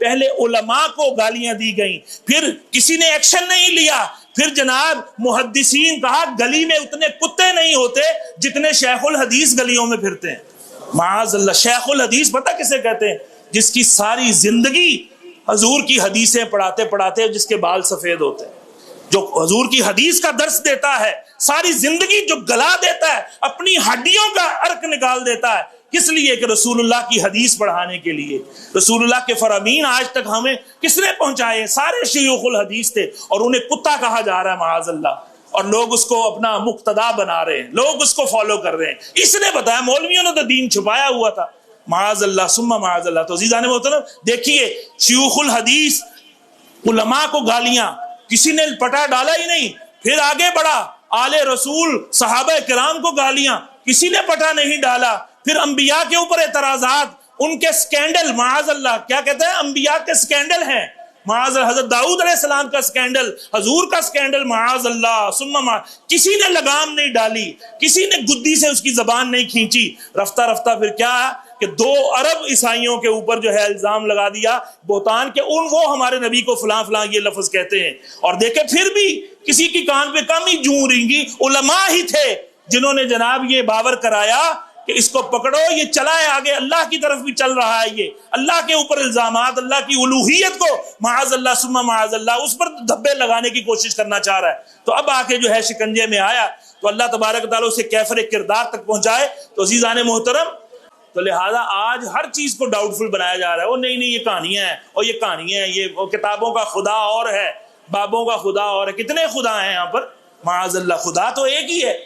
پہلے علماء کو گالیاں دی گئیں، پھر کسی نے ایکشن نہیں لیا، پھر جناب محدثین کہا گلی میں اتنے کتے نہیں ہوتے جتنے شیخ الحدیث گلیوں میں پھرتے ہیں۔ معاذ اللہ، شیخ الحدیث پتہ کسے کہتے ہیں؟ جس کی ساری زندگی حضور کی حدیثیں پڑھاتے پڑھاتے جس کے بال سفید ہوتے ہیں، جو حضور کی حدیث کا درس دیتا ہے، ساری زندگی جو گلا دیتا ہے، اپنی ہڈیوں کا عرق نکال دیتا ہے، کس لیے؟ کہ رسول اللہ کی حدیث پڑھانے کے لیے۔ رسول اللہ کے فرامین آج تک ہمیں کس نے پہنچائے؟ سارے شیوخ الحدیث تھے، اور انہیں کتا کہا جا رہا ہے معاذ اللہ، اور لوگ اس کو اپنا مقتدا بنا رہے ہیں، لوگ اس کو فالو کر رہے ہیں۔ اس نے بتایا، مولویوں نے تو دین چھپایا ہوا تھا، معاذ اللہ ثم معاذ اللہ۔ تو عزیزان محترم دیکھیے، شیوخ الحدیث علماء کو گالیاں، کسی نے پٹا ڈالا ہی نہیں، پھر آگے بڑھا، آل رسول صحابہ کرام کو گالیاں، کسی نے پٹا نہیں ڈالا، پھر انبیاء کے اوپر اعتراضات، ان کے سکینڈل، معاذ اللہ، کیا کہتے ہیں؟ انبیاء کے سکینڈل ہیں، معاذ اللہ، حضرت داؤد علیہ السلام کا سکینڈل، حضور کا سکینڈل، معاذ اللہ ثم کسی نے لگام نہیں ڈالی، کسی نے گدی سے اس کی زبان نہیں کھینچی۔ رفتہ رفتہ پھر کیا کہ 2 ارب عیسائیوں کے اوپر جو ہے الزام لگا دیا بہتان کے، وہ ہمارے نبی کو فلاں فلاں یہ لفظ کہتے ہیں، اور دیکھیں پھر بھی کسی کی کان پہ کم ہی جوں رینگی۔ علماء ہی تھے جنہوں نے جناب یہ باور کرایا کہ اس کو پکڑو، یہ چلا ہے آگے، اللہ کی طرف بھی چل رہا ہے، یہ اللہ کے اوپر الزامات، اللہ کی الوہیت کو معاذ اللہ ثم معاذ اللہ اس پر دھبے لگانے کی کوشش کرنا چاہ رہا ہے۔ تو اب آ کے جو ہے شکنجے میں آیا، تو اللہ تبارک تعالیٰ اسے کیفر کردار تک پہنچائے۔ تو عزیزان محترم، تو لہذا آج ہر چیز کو ڈاؤٹ فل بنایا جا رہا ہے، وہ نہیں یہ کہانیاں ہیں، اور یہ کہانیاں ہیں، یہ وہ کتابوں کا خدا اور ہے، بابوں کا خدا اور ہے۔ کتنے خدا ہیں یہاں پر؟ معاذ اللہ، خدا تو ایک ہی ہے۔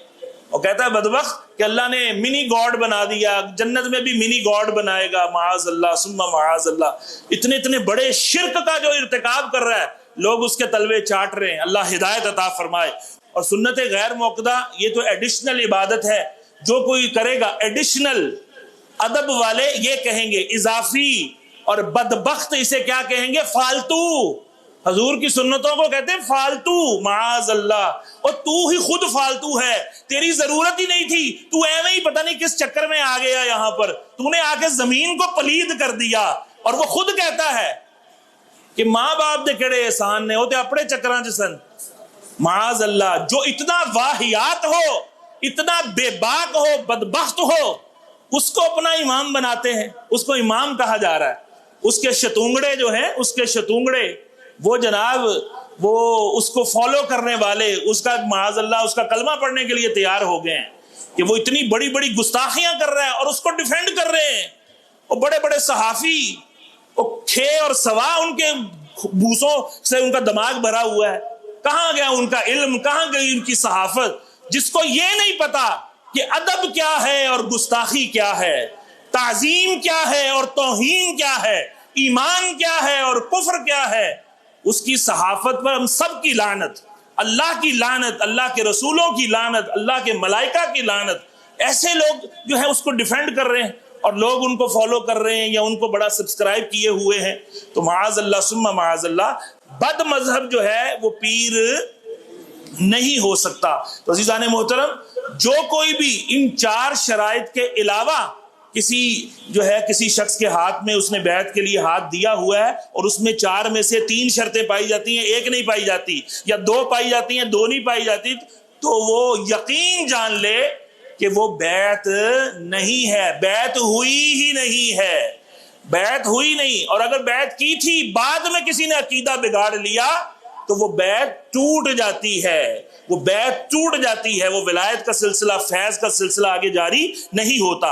وہ کہتا ہے بدبخت کہ اللہ نے منی گاڈ بنا دیا، جنت میں بھی منی گاڈ بنائے گا، معاذ اللہ ثم معاذ اللہ۔ اتنے بڑے شرک کا جو ارتکاب کر رہا ہے، لوگ اس کے تلوے چاٹ رہے ہیں۔ اللہ ہدایت عطا فرمائے۔ اور سنت غیر موقدہ یہ تو ایڈیشنل عبادت ہے، جو کوئی کرے گا ایڈیشنل، ادب والے یہ کہیں گے اضافی، اور بدبخت اسے کیا کہیں گے؟ فالتو۔ حضور کی سنتوں کو کہتے ہیں فالتو، معاذ اللہ، اور تو ہی خود فالتو ہے، تیری ضرورت ہی نہیں تھی، تو ایویں ہی پتہ نہیں کس چکر میں آ گیا یہاں پر، تو نے آ کے زمین کو پلید کر دیا۔ اور وہ خود کہتا ہے کہ ماں باپ دے کڑے احسان نے ہوتے اپنے چکراں چ سن، معاذ اللہ۔ جو اتنا واہیات ہو، اتنا بے باک ہو، بدبخت ہو، اس کو اپنا امام بناتے ہیں، اس کو امام کہا جا رہا ہے۔ اس کے شتونگڑے جو ہیں، اس کے شتونگڑے، وہ جناب وہ اس کو فالو کرنے والے، اس کا معاذ اللہ اس کا کلمہ پڑھنے کے لیے تیار ہو گئے ہیں کہ وہ اتنی بڑی بڑی گستاخیاں کر رہا ہے اور اس کو ڈیفینڈ کر رہے ہیں۔ وہ بڑے بڑے صحافی، وہ کھے اور سوا ان کے بھوسوں سے ان کا دماغ بھرا ہوا ہے۔ کہاں گیا ان کا علم، کہاں گئی ان کی صحافت، جس کو یہ نہیں پتا کہ ادب کیا ہے اور گستاخی کیا ہے، تعظیم کیا ہے اور توہین کیا ہے، ایمان کیا ہے اور کفر کیا ہے۔ اس کی صحافت پر ہم سب کی لعنت، اللہ کی لعنت، اللہ کے رسولوں کی لعنت، اللہ کے ملائکہ کی لعنت۔ ایسے لوگ جو ہے اس کو ڈیفینڈ کر رہے ہیں، اور لوگ ان کو فالو کر رہے ہیں یا ان کو بڑا سبسکرائب کیے ہوئے ہیں۔ تو معاذ اللہ ثم معاذ اللہ، بد مذہب جو ہے وہ پیر نہیں ہو سکتا۔ تو عزیزان محترم، جو کوئی بھی ان 4 شرائط کے علاوہ کسی شخص کے ہاتھ میں اس نے بیعت کے لیے ہاتھ دیا ہوا ہے، اور اس میں 4 میں سے 3 شرطیں پائی جاتی ہیں، 1 نہیں پائی جاتی، یا 2 پائی جاتی ہیں، 2 نہیں پائی جاتی، تو وہ یقین جان لے کہ وہ بیعت نہیں ہے، بیعت ہوئی ہی نہیں ہے، بیعت ہوئی نہیں۔ اور اگر بیعت کی تھی، بعد میں کسی نے عقیدہ بگاڑ لیا، تو وہ بیعت ٹوٹ جاتی ہے، وہ بیعت ٹوٹ جاتی ہے، وہ ولایت کا سلسلہ، فیض کا سلسلہ آگے جاری نہیں ہوتا۔